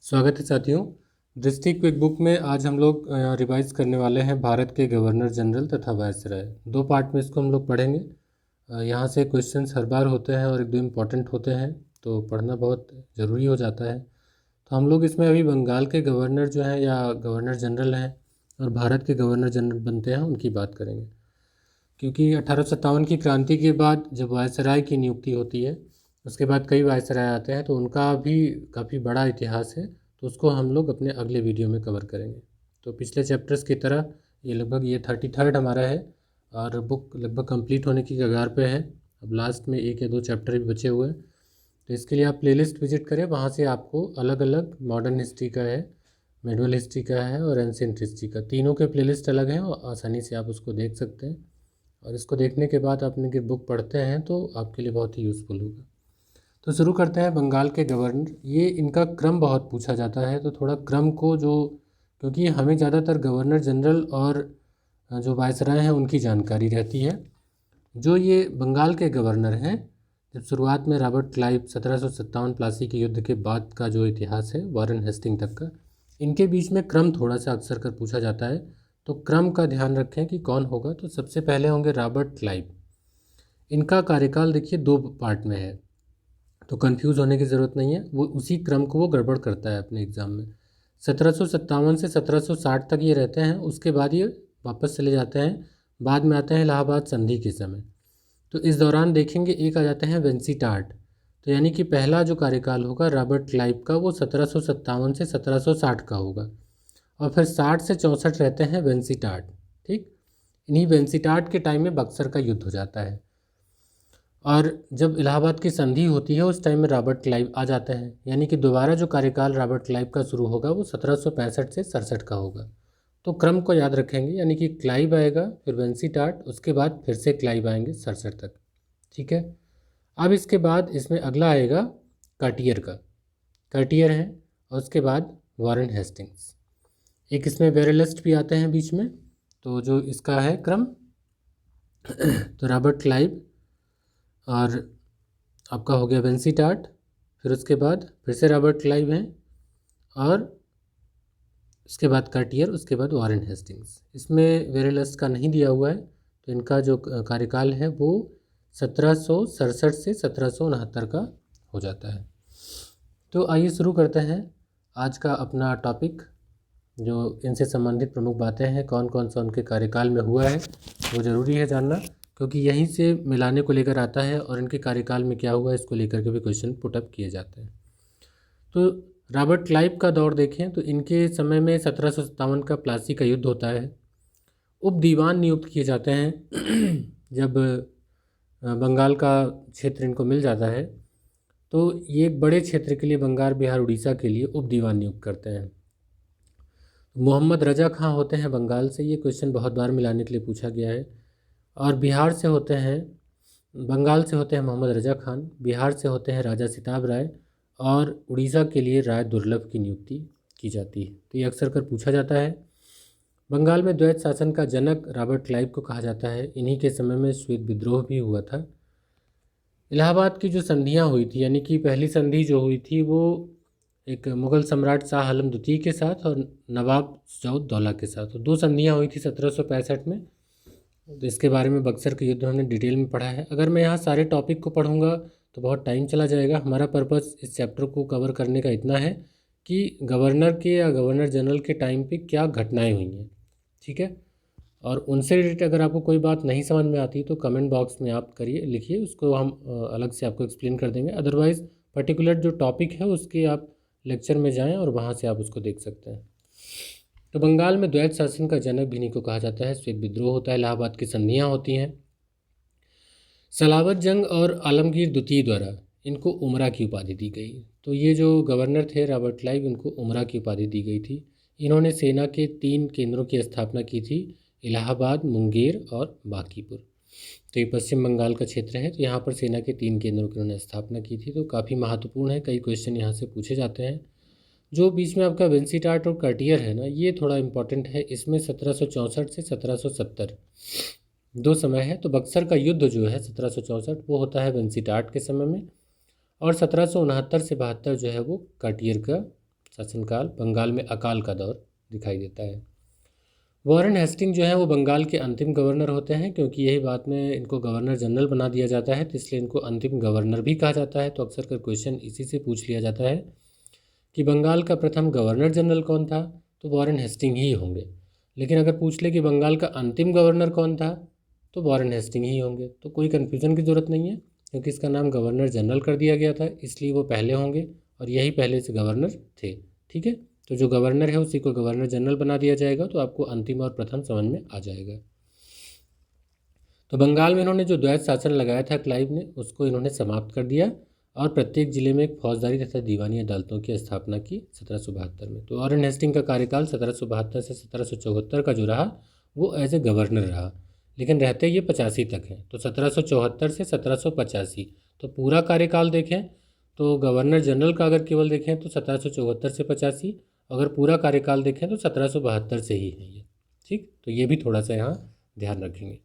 स्वागत है साथियों। दृष्टि क्विक बुक में आज हम लोग रिवाइज करने वाले हैं भारत के गवर्नर जनरल तथा वायसराय। दो पार्ट में इसको हम लोग पढ़ेंगे। यहाँ से क्वेश्चंस हर बार होते हैं और एक दो इम्पॉर्टेंट होते हैं, तो पढ़ना बहुत ज़रूरी हो जाता है। तो हम लोग इसमें अभी बंगाल के गवर्नर जो हैं या गवर्नर जनरल हैं और भारत के गवर्नर जनरल बनते हैं उनकी बात करेंगे, क्योंकि 1857 की क्रांति के बाद जब वायसराय की नियुक्ति होती है उसके बाद कई वायसराय आते हैं, तो उनका भी काफ़ी बड़ा इतिहास है। तो उसको हम लोग अपने अगले वीडियो में कवर करेंगे। तो पिछले चैप्टर्स की तरह ये लगभग 33rd हमारा है और बुक लगभग कंप्लीट होने की कगार पे है। अब लास्ट में एक या दो चैप्टर भी बचे हुए हैं, तो इसके लिए आप प्लेलिस्ट विजिट करें। वहाँ से आपको अलग अलग मॉडर्न हिस्ट्री का है, मेडुअल हिस्ट्री का है और एंशिएंट हिस्ट्री का, तीनों के प्लेलिस्ट अलग हैं और आसानी से आप उसको देख सकते हैं। और इसको देखने के बाद आप इनकी बुक पढ़ते हैं तो आपके लिए बहुत ही यूज़फुल होगा। तो शुरू करते हैं बंगाल के गवर्नर। ये इनका क्रम बहुत पूछा जाता है, तो थोड़ा क्रम को क्योंकि हमें ज़्यादातर गवर्नर जनरल और जो वायसराय हैं उनकी जानकारी रहती है। जो ये बंगाल के गवर्नर हैं, जब शुरुआत में रॉबर्ट क्लाइव 1757 प्लासी के युद्ध के बाद का जो इतिहास है वारेन हेस्टिंग तक का, इनके बीच में क्रम थोड़ा सा अक्सर कर पूछा जाता है। तो क्रम का ध्यान रखें कि कौन होगा। तो सबसे पहले होंगे रॉबर्ट क्लाइव। इनका कार्यकाल देखिए दो पार्ट में है, तो कंफ्यूज होने की ज़रूरत नहीं है। वो उसी क्रम को वो गड़बड़ करता है अपने एग्ज़ाम में। 1757 से 1760 तक ये रहते हैं, उसके बाद ये वापस चले जाते हैं। बाद में आते हैं इलाहाबाद संधि के समय। तो इस दौरान देखेंगे एक आ जाते हैं वेंसीटार्ट। तो यानी कि पहला जो कार्यकाल होगा रॉबर्ट क्लाइव का वो 1757 से 1760 का होगा, और फिर 60 से 64 रहते हैं वेंसीटार्ट। ठीक, इन्हीं वेंसीटार्ट के टाइम में बक्सर का युद्ध हो जाता है, और जब इलाहाबाद की संधि होती है उस टाइम में रॉबर्ट क्लाइव आ जाते हैं। यानी कि दोबारा जो कार्यकाल रॉबर्ट क्लाइव का शुरू होगा वो 1765 से 67 का होगा। तो क्रम को याद रखेंगे, यानी कि क्लाइव आएगा, फिर वेंसीटार्ट, उसके बाद फिर से क्लाइव आएंगे 67 तक। ठीक है। अब इसके बाद इसमें अगला आएगा कार्टियर का। कार्टियर है, और उसके बाद वारेन हेस्टिंग्स। एक इसमें वेरेलिस्ट भी आते हैं बीच में। तो जो इसका है क्रम तो रॉबर्ट क्लाइव और आपका हो गया वेंसीटार्ट, फिर उसके बाद फिर से रॉबर्ट क्लाइव हैं, और उसके बाद कार्टियर, उसके बाद वारेन हेस्टिंग्स। इसमें वेरेलस्ट का नहीं दिया हुआ है, तो इनका जो कार्यकाल है वो 1767 से 1769 का हो जाता है। तो आइए शुरू करते हैं आज का अपना टॉपिक। जो इनसे संबंधित प्रमुख बातें हैं, कौन कौन सा उनके कार्यकाल में हुआ है, वो ज़रूरी है जानना, क्योंकि यहीं से मिलाने को लेकर आता है और इनके कार्यकाल में क्या हुआ इसको लेकर के भी क्वेश्चन पुटअप किए जाते हैं। तो रॉबर्ट क्लाइव का दौर देखें तो इनके समय में 1757 का प्लासी का युद्ध होता है। उप दीवान नियुक्त किए जाते हैं जब बंगाल का क्षेत्र इनको मिल जाता है, तो ये एक बड़े क्षेत्र के लिए बंगाल, बिहार, उड़ीसा के लिए उप दीवान नियुक्त करते हैं। मोहम्मद रजा खां होते हैं बंगाल से, ये क्वेश्चन बहुत बार मिलाने के लिए पूछा गया है। और बिहार से होते हैं, बंगाल से होते हैं मोहम्मद रजा खान, बिहार से होते हैं राजा सिताब राय, और उड़ीसा के लिए राय दुर्लभ की नियुक्ति की जाती है। तो ये अक्सर कर पूछा जाता है। बंगाल में द्वैत शासन का जनक रॉबर्ट क्लाइव को कहा जाता है। इन्हीं के समय में श्वेत विद्रोह भी हुआ था। इलाहाबाद की जो संधियाँ हुई थी, यानी कि पहली संधि जो हुई थी वो एक मुग़ल सम्राट शाह आलम द्वितीय के साथ और नवाब शुजा-उद-दौला के साथ, तो दो संधियाँ हुई थी 1765 में। तो इसके बारे में बक्सर के युद्ध हमने डिटेल में पढ़ा है। अगर मैं यहाँ सारे टॉपिक को पढ़ूंगा तो बहुत टाइम चला जाएगा। हमारा पर्पस इस चैप्टर को कवर करने का इतना है कि गवर्नर के या गवर्नर जनरल के टाइम पे क्या घटनाएं हुई हैं, ठीक है। और उनसे रिलेटेड अगर आपको कोई बात नहीं समझ में आती तो कमेंट बॉक्स में आप करिए, लिखिए, उसको हम अलग से आपको एक्सप्लेन कर देंगे। अदरवाइज़ पर्टिकुलर जो टॉपिक है उसके आप लेक्चर में जाएँ और वहाँ से आप उसको देख सकते हैं। तो बंगाल में द्वैत शासन का जनक भी इन्हीं को कहा जाता है। श्वेत विद्रोह होता है, इलाहाबाद की संधियाँ होती हैं। सलावत जंग और आलमगीर द्वितीय द्वारा इनको उमरा की उपाधि दी गई। तो ये जो गवर्नर थे रॉबर्ट क्लाइव, इनको उमरा की उपाधि दी गई थी। इन्होंने सेना के 3 केंद्रों की स्थापना की थी, इलाहाबाद, मुंगेर और बांकीपुर। तो ये पश्चिम बंगाल का क्षेत्र है, तो यहाँ पर सेना के 3 केंद्रों की उन्होंने स्थापना की थी। तो काफ़ी महत्वपूर्ण है, कई क्वेश्चन यहाँ से पूछे जाते हैं। जो बीच में आपका वेंसीटार्ट और कार्टियर है ना, ये थोड़ा इम्पॉर्टेंट है। इसमें 1764 से 1770 दो समय है। तो बक्सर का युद्ध जो है 1764 वो होता है वेंसीटार्ट के समय में, और 1769 से 72 जो है वो कार्टियर का शासनकाल, बंगाल में अकाल का दौर दिखाई देता है। वॉरेन हेस्टिंग जो है वो बंगाल के अंतिम गवर्नर होते हैं, क्योंकि यही बात में इनको गवर्नर जनरल बना दिया जाता है, तो इसलिए इनको अंतिम गवर्नर भी कहा जाता है। तो अक्सर कर क्वेश्चन इसी से पूछ लिया जाता है कि बंगाल का प्रथम गवर्नर जनरल कौन था, तो वॉरेन हेस्टिंग ही होंगे। लेकिन अगर पूछ ले कि बंगाल का अंतिम गवर्नर कौन था, तो वॉरेन हेस्टिंग ही होंगे। तो कोई कन्फ्यूज़न की ज़रूरत नहीं है, क्योंकि इसका नाम गवर्नर जनरल कर दिया गया था, इसलिए वो पहले होंगे और यही पहले से गवर्नर थे। ठीक है, तो जो गवर्नर है उसी को गवर्नर जनरल बना दिया जाएगा, तो आपको अंतिम और प्रथम समझ में आ जाएगा। तो बंगाल में इन्होंने जो द्वैत शासन लगाया था क्लाइव ने, उसको इन्होंने समाप्त कर दिया और प्रत्येक जिले में एक फौजदारी तथा दीवानी अदालतों की स्थापना की 1772 में। तो वॉरेन हेस्टिंग का कार्यकाल 1772 से 1774 का जो रहा वो एज ए गवर्नर रहा, लेकिन रहते ये 85 तक हैं। तो 1774 से 1785, तो पूरा कार्यकाल देखें तो गवर्नर जनरल का अगर केवल देखें तो 1774 से 85, अगर पूरा कार्यकाल देखें तो 1772 से ही है ये। ठीक, तो ये भी थोड़ा सा यहाँ ध्यान रखेंगे।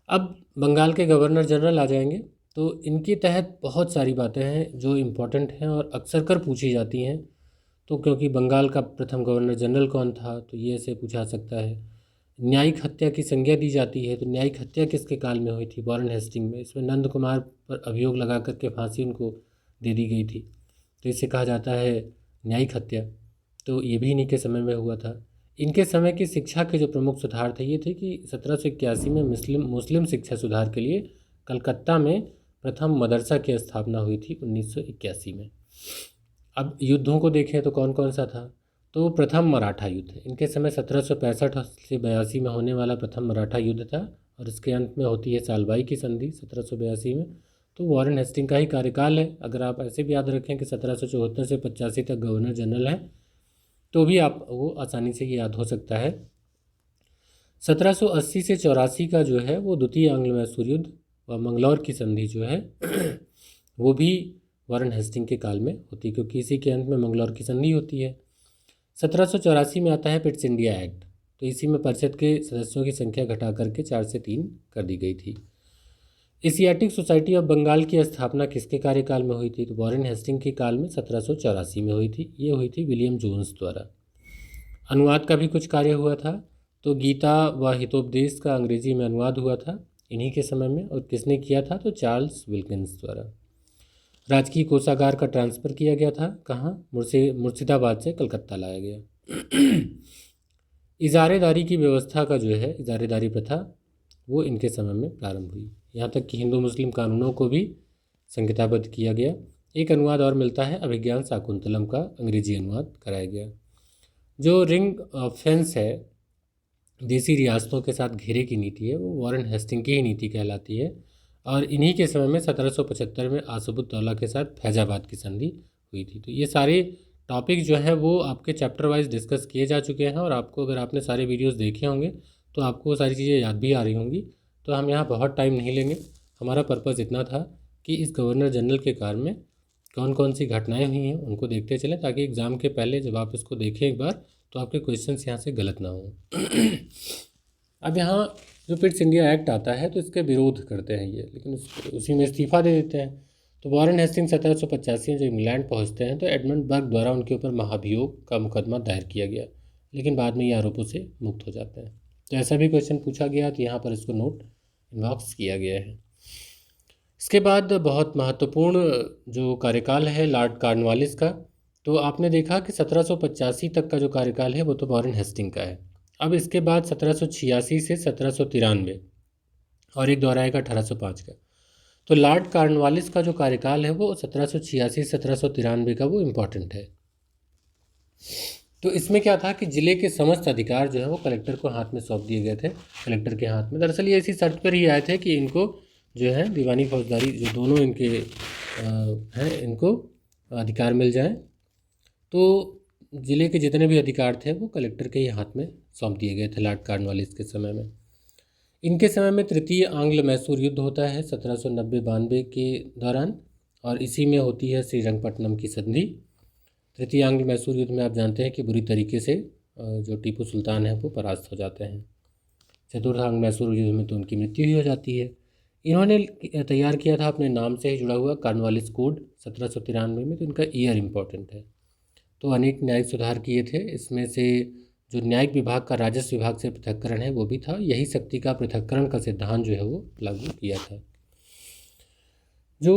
अब बंगाल के गवर्नर जनरल आ जाएंगे, तो इनके तहत बहुत सारी बातें हैं जो इम्पोर्टेंट हैं और अक्सर कर पूछी जाती हैं। तो क्योंकि बंगाल का प्रथम गवर्नर जनरल कौन था, तो ये ऐसे पूछा सकता है। न्यायिक हत्या की संज्ञा दी जाती है, तो न्यायिक हत्या किसके काल में हुई थी? वॉरेन हेस्टिंग में। इसमें नंद कुमार पर अभियोग लगा करके फांसी उनको दे दी गई थी, तो इसे कहा जाता है न्यायिक हत्या। तो ये भी इन्हीं के समय में हुआ था। इनके समय की शिक्षा के जो प्रमुख सुधार थे ये थे कि 1781 में मुस्लिम शिक्षा सुधार के लिए कलकत्ता में प्रथम मदरसा की स्थापना हुई थी 1981 में। अब युद्धों को देखें तो कौन कौन सा था, तो प्रथम मराठा युद्ध है इनके समय 1765 से 82 में होने वाला प्रथम मराठा युद्ध था, और इसके अंत में होती है सालबाई की संधि 1782 में। तो वॉरेन हेस्टिंग का ही कार्यकाल है। अगर आप ऐसे भी याद रखें कि 1774 से 85 तक गवर्नर जनरल हैं, तो भी आप वो आसानी से ये याद हो सकता है। 1780 से 84 का जो है वो द्वितीय आंग्ल मैसूर युद्ध व मंगलौर की संधि जो है वो भी वॉरेन हेस्टिंग के काल में होती है, क्योंकि इसी के अंत में मंगलौर की संधि होती है। 1784 में आता है पिट्स इंडिया एक्ट, तो इसी में परिषद के सदस्यों की संख्या घटा करके 4 से 3 कर दी गई थी। एशियाटिक सोसाइटी ऑफ बंगाल की स्थापना किसके कार्यकाल में हुई थी? तो वॉरेन हेस्टिंग के काल में 1784 में हुई थी। ये हुई थी विलियम जोन्स द्वारा। अनुवाद का भी कुछ कार्य हुआ था, तो गीता व हितोपदेश का अंग्रेजी में अनुवाद हुआ था इन्हीं के समय में, और किसने किया था? तो चार्ल्स विल्किंस द्वारा। राजकीय कोषागार का ट्रांसफ़र किया गया था कहाँ? मुर्शिदाबाद से कलकत्ता लाया गया। इजारेदारी की व्यवस्था का जो है इजारेदारी प्रथा वो इनके समय में प्रारंभ हुई। यहाँ तक कि हिंदू मुस्लिम कानूनों को भी संहिताबद्ध किया गया। एक अनुवाद और मिलता है, अभिज्ञान शाकुंतलम का अंग्रेजी अनुवाद कराया गया। जो रिंग फेंस है, देसी रियासतों के साथ घेरे की नीति है, वो वॉरेन हेस्टिंग की ही नीति कहलाती है, और इन्हीं के समय में 1775 में आसफुद्दौला के साथ फैजाबाद की संधि हुई थी। तो ये सारे टॉपिक जो हैं वो आपके चैप्टर वाइज डिस्कस किए जा चुके हैं, और आपको अगर आपने सारे वीडियोस देखे होंगे तो आपको वो सारी चीज़ें याद भी आ रही होंगी। तो हम यहाँ बहुत टाइम नहीं लेंगे। हमारा पर्पज़ इतना था कि इस गवर्नर जनरल के कार्य में कौन कौन सी घटनाएँ हुई हैं उनको देखते चलें, ताकि एग्ज़ाम के पहले जब आप इसको देखें एक बार तो आपके क्वेश्चंस यहाँ से गलत ना हों। अब यहाँ जो पिट्स इंडिया एक्ट आता है तो इसके विरोध करते हैं ये, लेकिन उसी में इस्तीफ़ा दे देते हैं। तो वॉरेन हेस्टिंग 1785 जब इंग्लैंड पहुँचते हैं तो एडमंड बर्ग द्वारा उनके ऊपर महाभियोग का मुकदमा दायर किया गया, लेकिन बाद में ये आरोपों से मुक्त हो जाते हैं। तो ऐसा भी क्वेश्चन पूछा गया तो यहाँ पर इसको नोट इनबॉक्स किया गया है। इसके बाद बहुत महत्वपूर्ण जो कार्यकाल है लॉर्ड कॉर्नवालिस का, तो आपने देखा कि 1785 तक का जो कार्यकाल है वो तो वॉरेन हेस्टिंग का है। अब इसके बाद 1786 से 1793 और एक दौर आएगा 1805 का। तो लॉर्ड कॉर्नवालिस का जो कार्यकाल है वो 1786 से 1793 का वो इम्पॉर्टेंट है। तो इसमें क्या था कि ज़िले के समस्त अधिकार जो है वो कलेक्टर को हाथ में सौंप दिए गए थे, कलेक्टर के हाथ में। दरअसल ये इसी शर्त पर ही आए थे कि इनको जो है दीवानी फौजदारी जो दोनों इनके हैं इनको अधिकार मिल जाए। तो ज़िले के जितने भी अधिकार थे वो कलेक्टर के ही हाथ में सौंप दिए गए थे लॉर्ड कॉर्नवालिस के समय में। इनके समय में तृतीय आंग्ल मैसूर युद्ध होता है 1790-92 के दौरान, और इसी में होती है श्रीरंगपट्टनम की संधि। तृतीय आंग्ल मैसूर युद्ध में आप जानते हैं कि बुरी तरीके से जो टीपू सुल्तान है वो परास्त हो जाते हैं। चतुर्थ आंग्ल मैसूर युद्ध में तो उनकी मृत्यु ही हो जाती है। इन्होंने तैयार किया था अपने नाम से ही जुड़ा हुआ कॉर्नवालिस कोड 1793 में, तो इनका ईयर इम्पोर्टेंट है। तो अनेक न्यायिक सुधार किए थे। इसमें से जो न्यायिक विभाग का राजस्व विभाग से पृथक्करण है वो भी था। यही शक्ति का पृथक्करण का सिद्धांत जो है वो लागू किया था। जो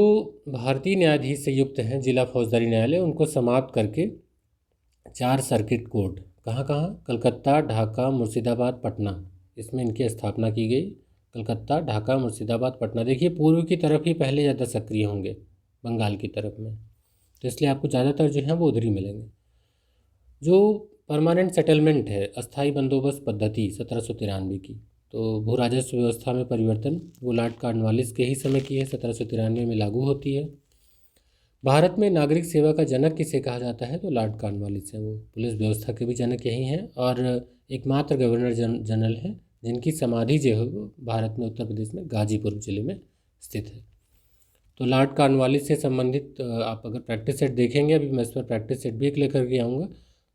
भारतीय न्यायाधीश से युक्त हैं जिला फौजदारी न्यायालय, उनको समाप्त करके 4 सर्किट कोर्ट कहाँ कहाँ, कलकत्ता, ढाका, मुर्शिदाबाद, पटना, इसमें इनकी स्थापना की गई। कलकत्ता, ढाका, मुर्शिदाबाद, पटना। देखिए पूर्व की तरफ ही पहले ज़्यादा सक्रिय होंगे, बंगाल की तरफ में, तो इसलिए आपको ज़्यादातर जो है वो उधर ही मिलेंगे। जो परमानेंट सेटलमेंट है, अस्थाई बंदोबस्त पद्धति 1793 की, तो भू राजस्व व्यवस्था में परिवर्तन, वो लॉर्ड कॉर्नवालिस के ही समय की है, 1793 में लागू होती है। भारत में नागरिक सेवा का जनक किसे कहा जाता है, तो लॉर्ड कॉर्नवालिस हैं। वो पुलिस व्यवस्था के भी जनक यही हैं और एकमात्र गवर्नर जनरल हैं जिनकी समाधि जो है वो भारत में उत्तर प्रदेश में गाजीपुर जिले में स्थित है। तो लॉर्ड कॉर्नवालिस से संबंधित आप अगर प्रैक्टिस सेट देखेंगे, अभी मैं इस पर प्रैक्टिस सेट भी एक लेकर के आऊँगा,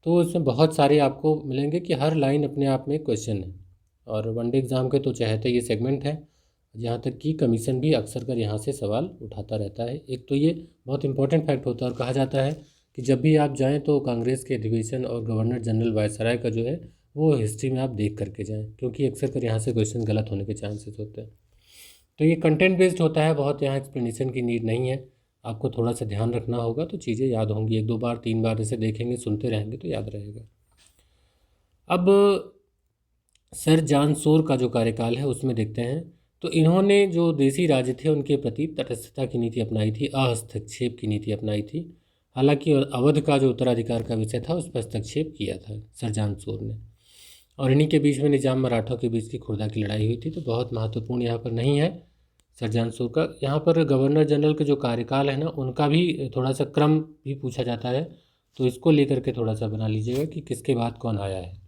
तो इसमें बहुत सारे आपको मिलेंगे कि हर लाइन अपने आप में एक क्वेश्चन है। और वनडे एग्ज़ाम के तो चहेते ये सेगमेंट है, जहाँ तक कि कमीशन भी अक्सर कर यहाँ से सवाल उठाता रहता है। एक तो ये बहुत इंपॉर्टेंट फैक्ट होता है और कहा जाता है कि जब भी आप जाएँ तो कांग्रेस के अधिवेशन और गवर्नर जनरल वायसराय का जो है वो हिस्ट्री में आप देख करके जाएँ, क्योंकि अक्सर कर यहाँ से क्वेश्चन गलत होने के चांसेस होते हैं। तो ये कंटेंट बेस्ड होता है, बहुत यहाँ एक्सप्लेनेशन की नीड नहीं है। आपको थोड़ा सा ध्यान रखना होगा तो चीज़ें याद होंगी। 1-2 बार 3 बार ऐसे देखेंगे, सुनते रहेंगे तो याद रहेगा। अब सर जॉन सोर का जो कार्यकाल है उसमें देखते हैं, तो इन्होंने जो देसी राज्य थे उनके प्रति तटस्थता की नीति अपनाई थी, हस्तक्षेप की नीति अपनाई थी। हालांकि अवध का जो उत्तराधिकार का विषय था उस पर हस्तक्षेप किया था सर जॉन सोर ने। और इन्हीं के बीच में निजाम मराठों के बीच की खुर्दा की लड़ाई हुई थी। तो बहुत महत्वपूर्ण यहाँ पर नहीं है सर जॉन सोर का। यहाँ पर गवर्नर जनरल के जो कार्यकाल है ना, उनका भी थोड़ा सा क्रम भी पूछा जाता है, तो इसको लेकर के थोड़ा सा बना लीजिएगा कि किसके बाद कौन आया है।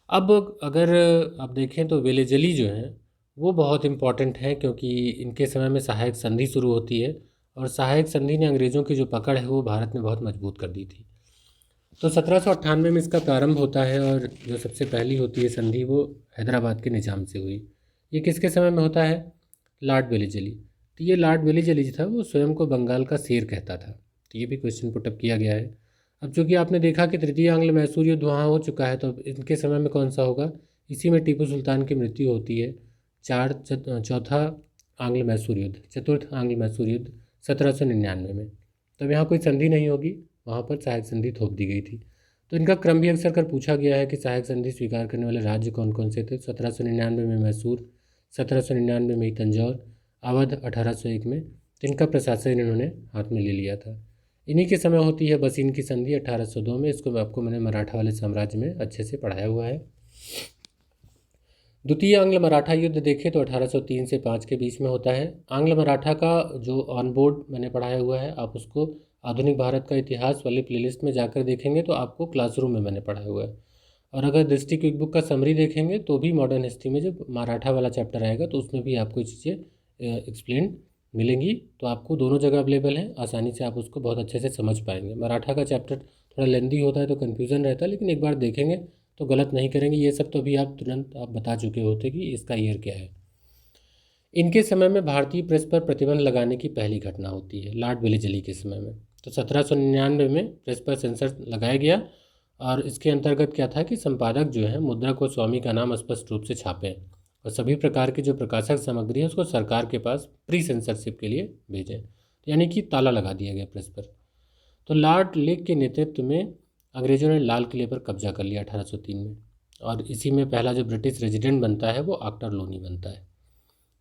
अब अगर आप देखें तो वेलेजली जो हैं वो बहुत इम्पॉर्टेंट हैं, क्योंकि इनके समय में सहायक संधि शुरू होती है और सहायक संधि ने अंग्रेज़ों की जो पकड़ है वो भारत में बहुत मजबूत कर दी थी। तो 1798 में इसका प्रारंभ होता है और जो सबसे पहली होती है संधि वो हैदराबाद के निजाम से हुई। ये किसके समय में होता है, लॉर्ड वेलेजली। तो ये लॉर्ड वेलेजली जो था वो स्वयं को बंगाल का शेर कहता था। तो ये भी क्वेश्चन पुटअप किया गया है। अब चूँकि आपने देखा कि तृतीय आंग्ल मैसूर युद्ध वहाँ हो चुका है, तो अब इनके समय में कौन सा होगा, इसी में टीपू सुल्तान की मृत्यु होती है। चौथा आंग्ल मैसूर युद्ध, चतुर्थ आंग्ल मैसूर युद्ध 1799 में। तब यहाँ कोई संधि नहीं होगी, वहाँ पर सहायक संधि थोप दी गई थी। तो इनका क्रम भी अक्सर कर पूछा गया है कि सहायक संधि स्वीकार करने वाले राज्य कौन कौन से थे। 1799 में मैसूर, 1799 में तंजौर, अवध 1801 में। तो इनका प्रशासन इन्होंने हाथ में ले लिया था। इन्हीं के समय होती है बसीन की संधि 1802 में। इसको मैंने मराठा वाले साम्राज्य में अच्छे से पढ़ाया हुआ है। द्वितीय आंग्ल मराठा युद्ध देखें तो 1803 से 5 के बीच में होता है। आंग्ल मराठा का जो ऑन बोर्ड मैंने पढ़ाया हुआ है, आप उसको आधुनिक भारत का इतिहास वाली प्लेलिस्ट में जाकर देखेंगे तो आपको क्लासरूम में मैंने पढ़ाया हुआ है। और अगर दृष्टि क्विक बुक का समरी देखेंगे तो भी मॉडर्न हिस्ट्री में जब मराठा वाला चैप्टर आएगा तो उसमें भी आपको चीज़ें एक्सप्लेन मिलेंगी। तो आपको दोनों जगह अवेलेबल है, आसानी से आप उसको बहुत अच्छे से समझ पाएंगे। मराठा का चैप्टर थोड़ा लेंदी होता है तो कन्फ्यूज़न रहता है, लेकिन एक बार देखेंगे तो गलत नहीं करेंगे। ये सब तो अभी आप तुरंत आप बता चुके होते कि इसका ईयर क्या है। इनके समय में भारतीय प्रेस पर प्रतिबंध लगाने की पहली घटना होती है लॉर्ड वेलेजली के समय में। तो 1799 में प्रेस पर सेंसर लगाया गया और इसके अंतर्गत क्या था कि संपादक जो है मुद्रक व स्वामी का नाम स्पष्ट रूप से छापें और सभी प्रकार की जो प्रकाशक सामग्री है उसको सरकार के पास प्री सेंसरशिप के लिए भेजें। यानी कि ताला लगा दिया गया प्रेस पर। तो लॉर्ड लेक के नेतृत्व में अंग्रेज़ों ने लाल किले पर कब्जा कर लिया 1803 में, और इसी में पहला जो ब्रिटिश रेजिडेंट बनता है वो आक्टर लोनी बनता है।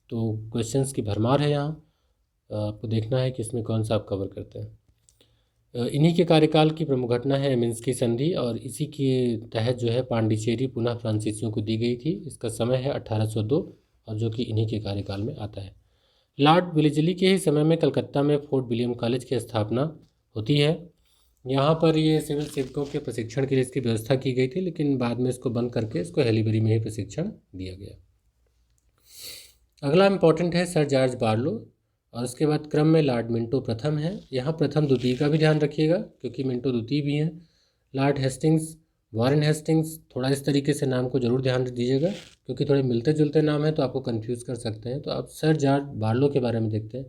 तो क्वेश्चंस की भरमार है यहाँ, आपको देखना है कि इसमें कौन सा आप कवर करते हैं। इन्हीं के कार्यकाल की प्रमुख घटना है मिन्स्की संधि, और इसी के तहत जो है पांडिचेरी पुनः फ्रांसीसियों को दी गई थी। इसका समय है 1802 और जो कि इन्हीं के कार्यकाल में आता है। लॉर्ड वेलेजली के ही समय में कलकत्ता में फोर्ट विलियम कॉलेज की स्थापना होती है। यहाँ पर ये सिविल सेवकों के प्रशिक्षण के लिए इसकी व्यवस्था की गई थी, लेकिन बाद में इसको बंद करके इसको हेलीबरी में ही प्रशिक्षण दिया गया। अगला इम्पॉर्टेंट है सर जॉर्ज बार्लो, और उसके बाद क्रम में लॉर्ड मिंटो प्रथम है। यहाँ प्रथम द्वितीय का भी ध्यान रखिएगा क्योंकि मिंटो द्वितीय भी हैं। लॉर्ड हेस्टिंग्स, वॉरेन हेस्टिंग्स, थोड़ा इस तरीके से नाम को जरूर ध्यान दीजिएगा क्योंकि थोड़े मिलते जुलते नाम हैं तो आपको कन्फ्यूज़ कर सकते हैं। तो आप सर जॉर्ज बार्लो के बारे में देखते हैं।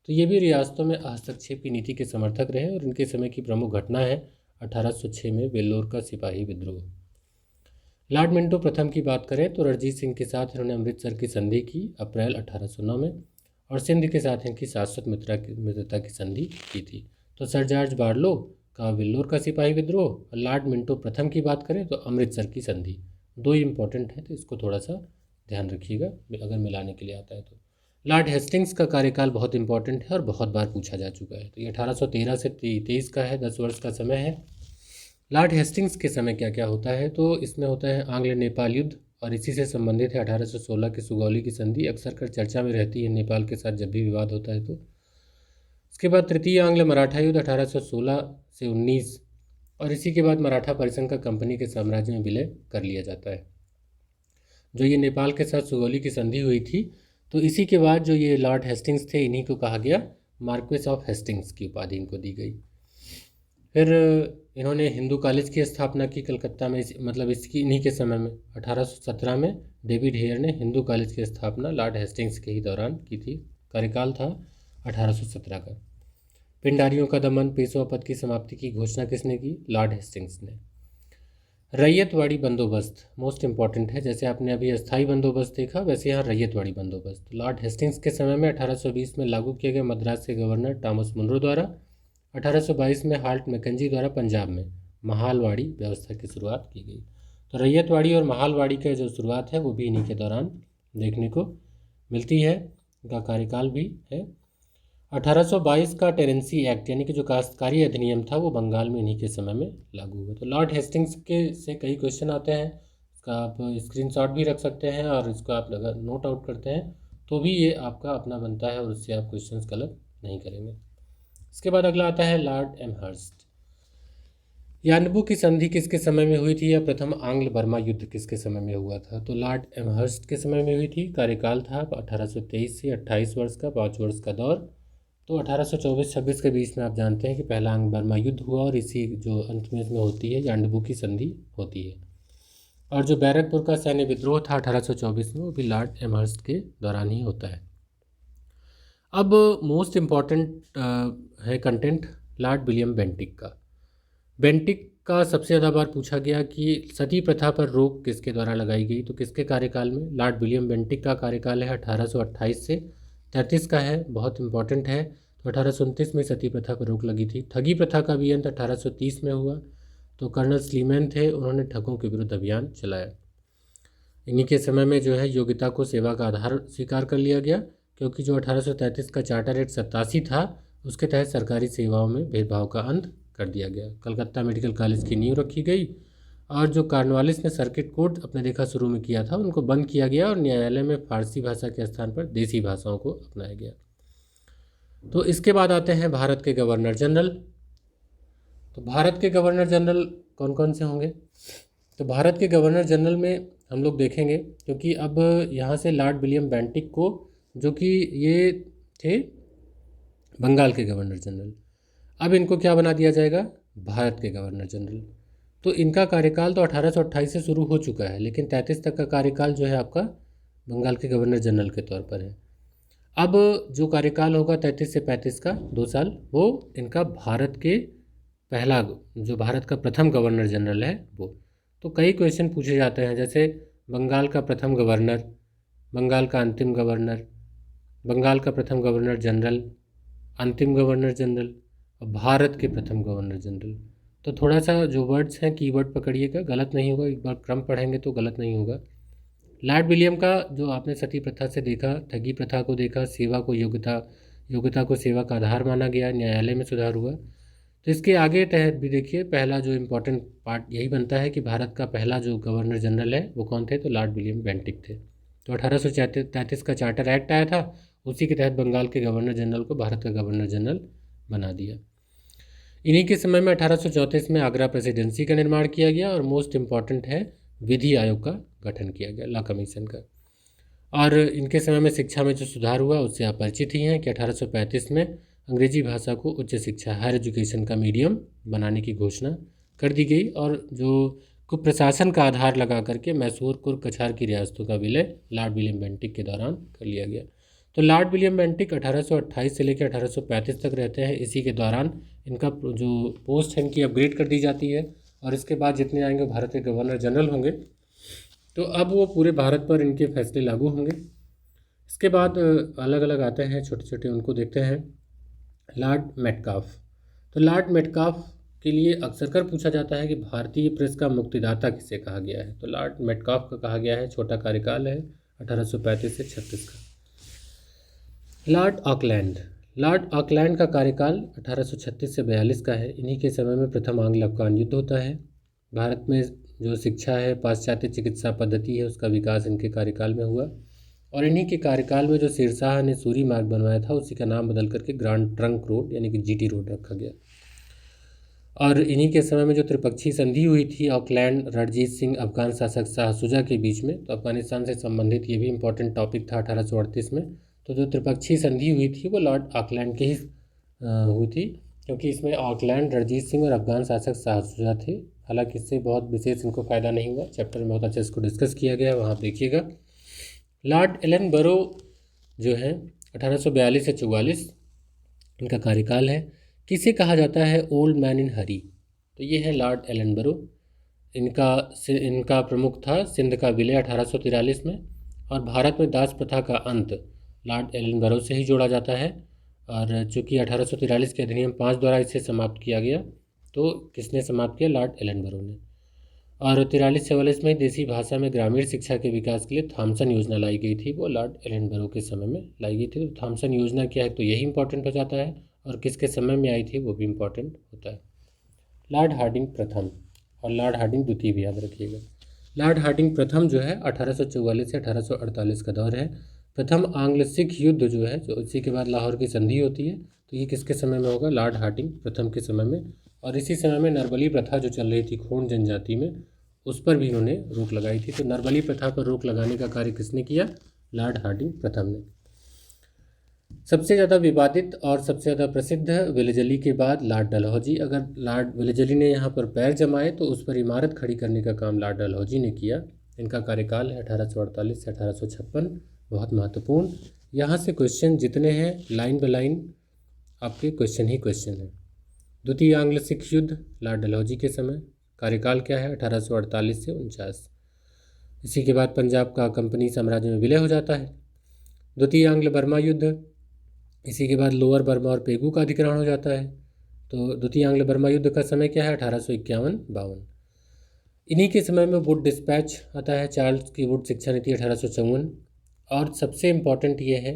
तो ये भी रियासतों में हस्तक्षेप की नीति के समर्थक रहे और इनके समय की प्रमुख घटना है 1806 में वेल्लोर का सिपाही विद्रोह। लॉर्ड मिंटो प्रथम की बात करें तो रणजीत सिंह के साथ इन्होंने अमृतसर की संधि की अप्रैल 1809 में, और सिंध के साथ इनकी शाश्वत मित्रता की संधि की थी। तो सर जॉर्ज बारलो का वेल्लोर का सिपाही विद्रोह और लॉर्ड मिंटो प्रथम की बात करें तो अमृतसर की संधि, दो ही इंपॉर्टेंट है, तो इसको थोड़ा सा ध्यान रखिएगा अगर मिलाने के लिए आता है तो। लॉर्ड हेस्टिंग्स का कार्यकाल बहुत इंपॉर्टेंट है और बहुत बार पूछा जा चुका है। तो ये 1813 से 23 का है, 10 वर्ष का समय है। लॉर्ड हेस्टिंग्स के समय क्या क्या होता है, तो इसमें होता है आंग्ल नेपाल युद्ध, और इसी से संबंधित है 1816 की सुगौली की संधि, अक्सर कर चर्चा में रहती है नेपाल के साथ जब भी विवाद होता है तो। इसके बाद तृतीय आंग्ल मराठा युद्ध 1816 से 19, और इसी के बाद मराठा परिसंघ का कंपनी के साम्राज्य में विलय कर लिया जाता है। जो ये नेपाल के साथ सुगौली की संधि हुई थी, तो इसी के बाद जो ये लॉर्ड हेस्टिंग्स थे, इन्हीं को कहा गया मार्क्वेस ऑफ हेस्टिंग्स की उपाधि इनको दी गई। फिर इन्होंने हिंदू कॉलेज की स्थापना की कलकत्ता में, मतलब इसकी इन्हीं के समय में 1817 में डेविड हेयर ने हिंदू कॉलेज की स्थापना लॉर्ड हेस्टिंग्स के ही दौरान की थी। कार्यकाल था 1817 का। पिंडारियों का दमन, पेशवा पद की समाप्ति की घोषणा किसने की? लॉर्ड हेस्टिंग्स ने। रैयतवाड़ी बंदोबस्त मोस्ट इंपॉर्टेंट है, जैसे आपने अभी अस्थाई बंदोबस्त देखा, वैसे यहाँ रैयतवाड़ी बंदोबस्त लॉर्ड हेस्टिंग्स के समय में 1820 में लागू किए गए मद्रास के गवर्नर टॉमस मुनरो द्वारा। 1822 में हाल्ट मैकेंजी द्वारा पंजाब में महालवाड़ी व्यवस्था की शुरुआत की गई। तो रैयतवाड़ी और महालवाड़ी का जो शुरुआत है वो भी इन्हीं के दौरान देखने को मिलती है। इनका कार्यकाल भी है। 1822 का टेरेंसी एक्ट यानी कि जो काश्तकारी अधिनियम था वो बंगाल में इन्हीं के समय में लागू हुआ। तो लॉर्ड हेस्टिंग्स के से कई क्वेश्चन आते हैं, इसका आप स्क्रीनशॉट भी रख सकते हैं, और इसको आप अगर नोट आउट करते हैं तो भी ये आपका अपना बनता है और उससे आप क्वेश्चंस गलत नहीं करेंगे। इसके बाद अगला आता है लॉर्ड एमहर्स्ट। यानबू की संधि किसके समय में हुई थी, या प्रथम आंग्ल बर्मा युद्ध किसके समय में हुआ था? तो लॉर्ड एमहर्स्ट के समय में हुई थी। कार्यकाल था 1823 से 28 वर्ष का, 5 वर्ष का दौर। तो 1824-26 के बीच में आप जानते हैं कि पहला आंग्ल बर्मा युद्ध हुआ, और इसी जो अंत में इसमें होती है यानबू की संधि होती है। और जो बैरकपुर का सैन्य विद्रोह था 1824 में, वो भी लॉर्ड एमहर्स्ट के दौरान ही होता है। अब मोस्ट इम्पॉर्टेंट है कंटेंट लॉर्ड विलियम बेंटिक का। बेंटिक का सबसे ज़्यादा बार पूछा गया कि सती प्रथा पर रोक किसके द्वारा लगाई गई, तो किसके कार्यकाल में? लॉर्ड विलियम बेंटिक का कार्यकाल है 1828 से 33 का है, बहुत इंपॉर्टेंट है। तो 1829 में सती प्रथा पर रोक लगी थी। ठगी प्रथा का भी अंत 1830 में हुआ। तो कर्नल स्लीमैन थे, उन्होंने ठगों के विरुद्ध अभियान चलाया। इन्हीं के समय में जो है योग्यता को सेवा का आधार स्वीकार कर लिया गया, क्योंकि जो 1833 का चार्टर एक्ट 87 था उसके तहत सरकारी सेवाओं में भेदभाव का अंत कर दिया गया। कलकत्ता मेडिकल कॉलेज की नींव रखी गई, और जो कॉर्नवालिस ने सर्किट कोर्ट अपने देखा शुरू में किया था उनको बंद किया गया, और न्यायालय में फारसी भाषा के स्थान पर देसी भाषाओं को अपनाया गया। तो इसके बाद आते हैं भारत के गवर्नर जनरल। तो भारत के गवर्नर जनरल कौन कौन से होंगे? तो भारत के गवर्नर जनरल में हम लोग देखेंगे, क्योंकि अब यहाँ से लॉर्ड विलियम बेंटिक को, जो कि ये थे बंगाल के गवर्नर जनरल, अब इनको क्या बना दिया जाएगा? भारत के गवर्नर जनरल। तो इनका कार्यकाल तो 1828 से शुरू हो चुका है, लेकिन 33 तक का कार्यकाल जो है आपका बंगाल के गवर्नर जनरल के तौर पर है। अब जो कार्यकाल होगा 33 से 35 का 2 साल, वो इनका भारत के पहला, जो भारत का प्रथम गवर्नर जनरल है वो। तो कई क्वेश्चन पूछे जाते हैं, जैसे बंगाल का प्रथम गवर्नर, बंगाल का अंतिम गवर्नर, बंगाल का प्रथम गवर्नर जनरल, अंतिम गवर्नर जनरल, और भारत के प्रथम गवर्नर जनरल। तो थोड़ा सा जो वर्ड्स हैं कीवर्ड पकड़िएगा, गलत नहीं होगा, एक बार क्रम पढ़ेंगे तो गलत नहीं होगा। लॉर्ड विलियम का जो आपने सती प्रथा से देखा, ठगी प्रथा को देखा, सेवा को योग्यता को सेवा का आधार माना गया, न्यायालय में सुधार हुआ। तो इसके आगे तहत भी देखिए, पहला जो इम्पोर्टेंट पार्ट यही बनता है कि भारत का पहला जो गवर्नर जनरल है वो कौन थे? तो लॉर्ड विलियम बेंटिक थे। तो 1833 का चार्टर एक्ट आया था, उसी के तहत बंगाल के गवर्नर जनरल को भारत का गवर्नर जनरल बना दिया। इन्हीं के समय में 1834 में आगरा प्रेसिडेंसी का निर्माण किया गया, और मोस्ट इम्पॉर्टेंट है विधि आयोग का गठन किया गया, लॉ कमीशन का। और इनके समय में शिक्षा में जो सुधार हुआ उससे आप परिचित ही हैं कि 1835 में अंग्रेजी भाषा को उच्च शिक्षा, हायर एजुकेशन का मीडियम बनाने की घोषणा कर दी गई, और जो कुप्रशासन का आधार लगा करके मैसूर, कुर्ग, कछार की रियासतों का विलय लॉर्ड विलियम बेंटिक के दौरान कर लिया गया। तो लॉर्ड विलियम बेंटिक 1828 से लेकर 1835 तक रहते हैं। इसी के दौरान इनका जो पोस्ट है इनकी अपग्रेड कर दी जाती है और इसके बाद जितने आएंगे भारत के गवर्नर जनरल होंगे। तो अब वो पूरे भारत पर इनके फैसले लागू होंगे। इसके बाद अलग अलग आते हैं छोटे छोटे, उनको देखते हैं। Lord Metcalfe. तो लॉर्ड मेटकाफ के लिए अक्सर कर पूछा जाता है कि भारतीय प्रेस का मुक्तिदाता किसे कहा गया है। तो लॉर्ड मेटकाफ का कहा गया है, छोटा कार्यकाल है 1835 से 36 का। Lord Auckland. लॉर्ड ऑकलैंड का कार्यकाल 1836 से 42 का है। इन्हीं के समय में प्रथम आंग्ल अफगान युद्ध होता है। भारत में जो शिक्षा है, पाश्चात्य चिकित्सा पद्धति है, उसका विकास इनके कार्यकाल में हुआ। और इन्हीं के कार्यकाल में जो शेरशाह ने सूरी मार्ग बनवाया था उसी का नाम बदल करके ग्रांड ट्रंक रोड यानी कि जीटी रोड रखा गया। और इन्हीं के समय में जो त्रिपक्षीय संधि हुई थी ऑकलैंड, रणजीत सिंह, अफगान शासक शाह शुजा के बीच में, तो अफगानिस्तान से संबंधित ये भी इंपॉर्टेंट टॉपिक था 1838 में। तो जो त्रिपक्षीय संधि हुई थी वो लॉर्ड ऑकलैंड की ही हुई थी, क्योंकि इसमें ऑकलैंड, रणजीत सिंह और अफगान शासक शाह शुजा थे। हालांकि इससे बहुत विशेष इनको फ़ायदा नहीं हुआ। चैप्टर में बहुत अच्छे इसको डिस्कस किया गया है, वहाँ आप देखिएगा। लॉर्ड एलनबरो जो है 1842 से 44 इनका कार्यकाल है। किसे कहा जाता है ओल्ड मैन इन हरी? तो ये है लॉर्ड एलनबरो। इनका प्रमुख था सिंध का विलय 1843 में। और भारत में दास प्रथा का अंत लॉर्ड एलनबरो से ही जोड़ा जाता है। और चूँकि 1843 के अधिनियम 5 द्वारा इसे समाप्त किया गया, तो किसने समाप्त किया? लॉर्ड एलनबरो ने। और 43-44 में देसी भाषा में ग्रामीण शिक्षा के विकास के लिए थॉमसन योजना लाई गई थी, वो लॉर्ड एलनबरो के समय में लाई गई थी। तो थॉमसन योजना क्या है, तो यही इंपॉर्टेंट हो जाता है, और किसके समय में आई थी वो भी इंपॉर्टेंट होता है। लॉर्ड हार्डिंग प्रथम और लॉर्ड हार्डिंग द्वितीय भी याद रखिएगा। लॉर्ड हार्डिंग प्रथम जो है 1844 से 1848 का दौर है। प्रथम आंग्ल सिख युद्ध जो है, जो इसी के बाद लाहौर की संधि होती है, तो ये किसके समय में होगा? लॉर्ड हार्डिंग प्रथम के समय में। और इसी समय में नरबली प्रथा जो चल रही थी खोंड जनजाति में, उस पर भी इन्होंने रोक लगाई थी। तो नरबली प्रथा पर रोक लगाने का कार्य किसने किया? लॉर्ड हार्डिंग प्रथम ने। सबसे ज़्यादा विवादित और सबसे ज़्यादा प्रसिद्ध वेलेजली के बाद लॉर्ड डलहौजी। अगर लॉर्ड वेलेजली ने यहाँ पर पैर जमाए तो उस पर इमारत खड़ी करने का काम लॉर्ड डलहौजी ने किया। इनका कार्यकाल है 1848 से 1856, बहुत महत्वपूर्ण। यहाँ से क्वेश्चन जितने हैं लाइन बाय लाइन आपके क्वेश्चन ही क्वेश्चन है। द्वितीय आंग्ल सिख युद्ध लॉर्ड डलहौजी के समय, कार्यकाल क्या है? 1848 से 49। इसी के बाद पंजाब का कंपनी साम्राज्य में विलय हो जाता है। द्वितीय आंग्ल बर्मा युद्ध, इसी के बाद लोअर बर्मा और पेगू का अधिग्रहण हो जाता है। तो द्वितीय आंग्ल बर्मा युद्ध का समय क्या है? 1851-52। इन्हीं के समय में वुड डिस्पैच आता है, चार्ल्स की वुड शिक्षा नीति 1854। और सबसे इम्पॉर्टेंट ये है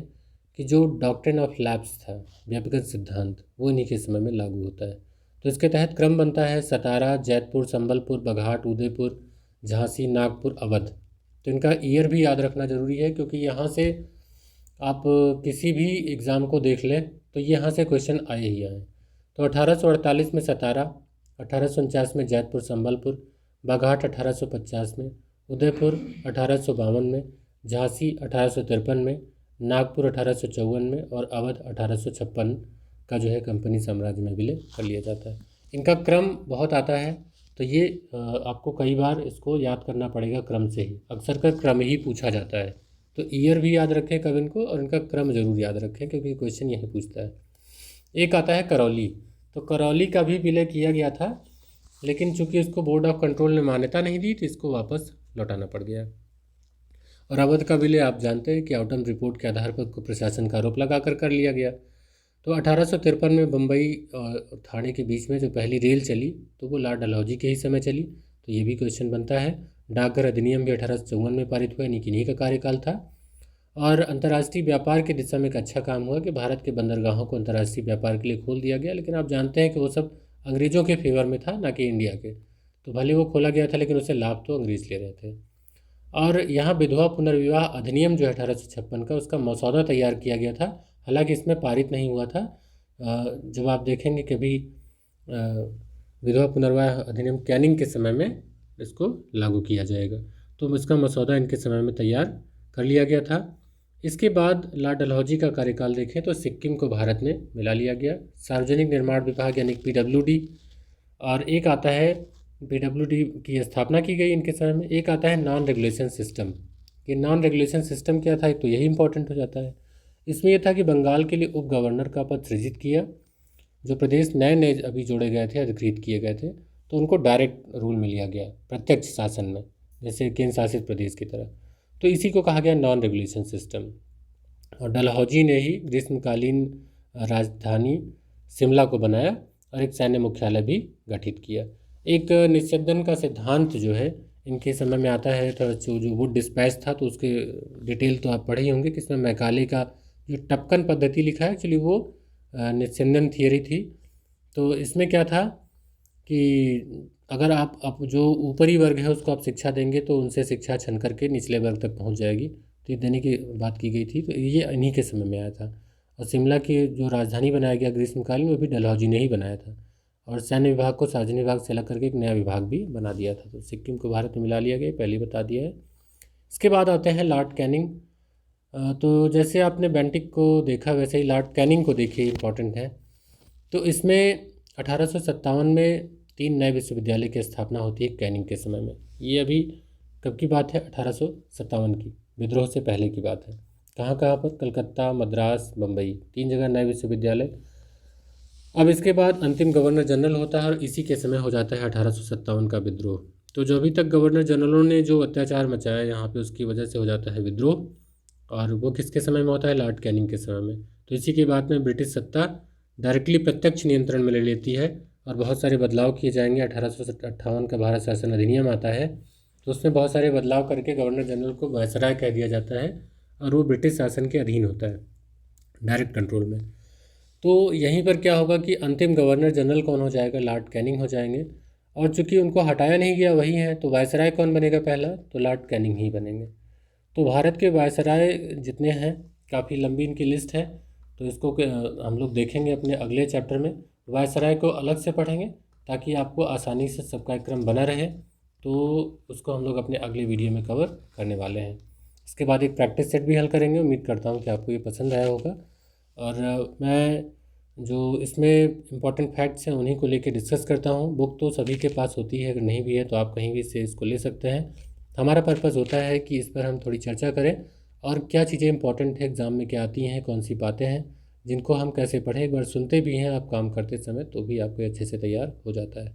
कि जो डॉक्ट्रिन ऑफ लैप्स था, व्यक्तिगत सिद्धांत, वो इन्हीं के समय में लागू होता है। तो इसके तहत क्रम बनता है सतारा, जैतपुर, संबलपुर, बघाट, उदयपुर, झांसी, नागपुर, अवध। तो इनका ईयर भी याद रखना जरूरी है, क्योंकि यहाँ से आप किसी भी एग्ज़ाम को देख लें तो यहाँ से क्वेश्चन आए ही आए। तो 1848 में सतारा, 1849 में जैतपुर संबलपुर, बघाट 1850 में, उदयपुर 1852 में, झांसी 1853 में, नागपुर 1854 में और अवध 1856 का जो है कंपनी साम्राज्य में विलय कर लिया जाता है। इनका क्रम बहुत आता है, तो ये आपको कई बार इसको याद करना पड़ेगा क्रम से ही। अक्सर कर क्रम ही पूछा जाता है, तो ईयर भी याद रखें कब इनको, और इनका क्रम जरूर याद रखें, क्योंकि क्वेश्चन यही पूछता है। एक आता है करौली। तो करौली का भी विलय किया गया था, लेकिन चूंकि इसको बोर्ड ऑफ कंट्रोल ने मान्यता नहीं दी तो इसको वापस लौटाना पड़ गया। और अवध का विलय आप जानते हैं कि आउटम रिपोर्ट के आधार पर प्रशासन का आरोप लगा कर लिया गया। तो 1853 में बम्बई और थाने के बीच में जो पहली रेल चली, तो वो लॉर्ड डलहौजी के ही समय चली। तो ये भी क्वेश्चन बनता है। डाकघर अधिनियम भी 1854 में पारित हुआ, यानी कि इन्हीं का कार्यकाल था। और अंतर्राष्ट्रीय व्यापार की दिशा में एक अच्छा काम हुआ कि भारत के बंदरगाहों को अंतर्राष्ट्रीय व्यापार के लिए खोल दिया गया। लेकिन आप जानते हैं कि वो सब अंग्रेज़ों के फेवर में था, ना कि इंडिया के। तो भले वो खोला गया था, लेकिन उससे लाभ तो अंग्रेज़ ले रहे थे। और यहाँ विधवा पुनर्विवाह अधिनियम जो है 1856 का, उसका मसौदा तैयार किया गया था। हालांकि इसमें पारित नहीं हुआ था। जब आप देखेंगे कभी विधवा पुनर्विवाह अधिनियम कैनिंग के समय में इसको लागू किया जाएगा, तो इसका मसौदा इनके समय में तैयार कर लिया गया था। इसके बाद लॉर्ड डलहौजी का कार्यकाल देखें तो सिक्किम को भारत में मिला लिया गया। सार्वजनिक निर्माण विभाग यानी PWD, और एक आता है PWD की स्थापना की गई इनके समय में। एक आता है नॉन रेगुलेशन सिस्टम। ये नॉन रेगुलेशन सिस्टम क्या था, तो यही इंपॉर्टेंट हो जाता है। इसमें यह था कि बंगाल के लिए उप गवर्नर का पद सृजित किया। जो प्रदेश नए नए अभी जोड़े गए थे, अधिकृत किए गए थे, तो उनको डायरेक्ट रूल में लिया गया, प्रत्यक्ष शासन में, जैसे केंद्र शासित प्रदेश की तरह। तो इसी को कहा गया नॉन रेगुलेशन सिस्टम। और डलहौजी ने ही ग्रीष्मकालीन राजधानी शिमला को बनाया और एक सैन्य मुख्यालय भी गठित किया। एक निस्यंदन का सिद्धांत जो है इनके समय में आता है, तो जो वुड डिस्पैच था, तो उसके डिटेल तो आप पढ़े ही होंगे कि इसमें मैकाले का जो टपकन पद्धति लिखा है, एक्चुअली वो निस्यंदन थियरी थी। तो इसमें क्या था कि अगर आप जो ऊपरी वर्ग है उसको आप शिक्षा देंगे तो उनसे शिक्षा छन करके निचले वर्ग तक पहुंच जाएगी, तो ये देने की बात की गई थी। तो ये इन्हीं के समय में आया था। और शिमला की जो राजधानी बनाया गया ग्रीष्मकाल में, वो भी डलहौजी ने ही बनाया था। और सैन्य विभाग को सार्वजनिक विभाग से अलग करके एक नया विभाग भी बना दिया था। तो सिक्किम को भारत में मिला लिया गया, पहले ही बता दिया है। इसके बाद आते हैं लॉर्ड कैनिंग। तो जैसे आपने बेंटिक को देखा वैसे ही लॉर्ड कैनिंग को देखिए, इंपॉर्टेंट है। तो इसमें 1857 में 3 नए विश्वविद्यालय की स्थापना होती है कैनिंग के समय में। ये अभी कब की बात है? 1857 की, विद्रोह से पहले की बात है। कहाँ कहाँ पर? कलकत्ता, मद्रास, बम्बई, 3 जगह नए विश्वविद्यालय। अब इसके बाद अंतिम गवर्नर जनरल होता है और इसी के समय हो जाता है 1857 का विद्रोह। तो जो अभी तक गवर्नर जनरलों ने जो अत्याचार मचाया यहाँ पे, उसकी वजह से हो जाता है विद्रोह। और वो किसके समय में होता है? लॉर्ड कैनिंग के समय में। तो इसी के बाद में ब्रिटिश सत्ता डायरेक्टली प्रत्यक्ष नियंत्रण में ले लेती है और बहुत सारे बदलाव किए जाएंगे। 1858 का भारत शासन अधिनियम आता है, तो उसमें बहुत सारे बदलाव करके गवर्नर जनरल को वायसराय कह दिया जाता है और वो ब्रिटिश शासन के अधीन होता है, डायरेक्ट कंट्रोल में। तो यहीं पर क्या होगा कि अंतिम गवर्नर जनरल कौन हो जाएगा? लॉर्ड कैनिंग हो जाएंगे। और चूंकि उनको हटाया नहीं गया, वही है, तो वायसराय कौन बनेगा पहला? तो लॉर्ड कैनिंग ही बनेंगे। तो भारत के वायसराय जितने हैं, काफ़ी लंबी इनकी लिस्ट है, तो इसको हम लोग देखेंगे अपने अगले चैप्टर में। वायसराय को अलग से पढ़ेंगे ताकि आपको आसानी से सबका एक क्रम बना रहे। तो उसको हम लोग अपने अगले वीडियो में कवर करने वाले हैं। इसके बाद एक प्रैक्टिस सेट भी हल करेंगे। उम्मीद करता हूँ कि आपको ये पसंद आया होगा। और मैं जो इसमें इम्पॉर्टेंट फैक्ट्स हैं उन्हीं को लेकर डिस्कस करता हूँ। बुक तो सभी के पास होती है, अगर नहीं भी है तो आप कहीं भी से इसको ले सकते हैं। हमारा पर्पज़ होता है कि इस पर हम थोड़ी चर्चा करें और क्या चीज़ें इंपॉर्टेंट है, एग्ज़ाम में क्या आती हैं, कौन सी बातें हैं जिनको हम कैसे पढ़ें। एक बार सुनते भी हैं आप काम करते समय, तो भी आपको अच्छे से तैयार हो जाता है।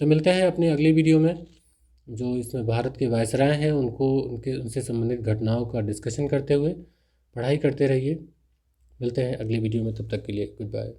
तो मिलते हैं अपने अगली वीडियो में, जो इसमें भारत के वायसराय हैं उनसे संबंधित घटनाओं का डिस्कशन करते हुए। पढ़ाई करते रहिए। मिलते हैं अगली वीडियो में, तब तक के लिए गुड बाय।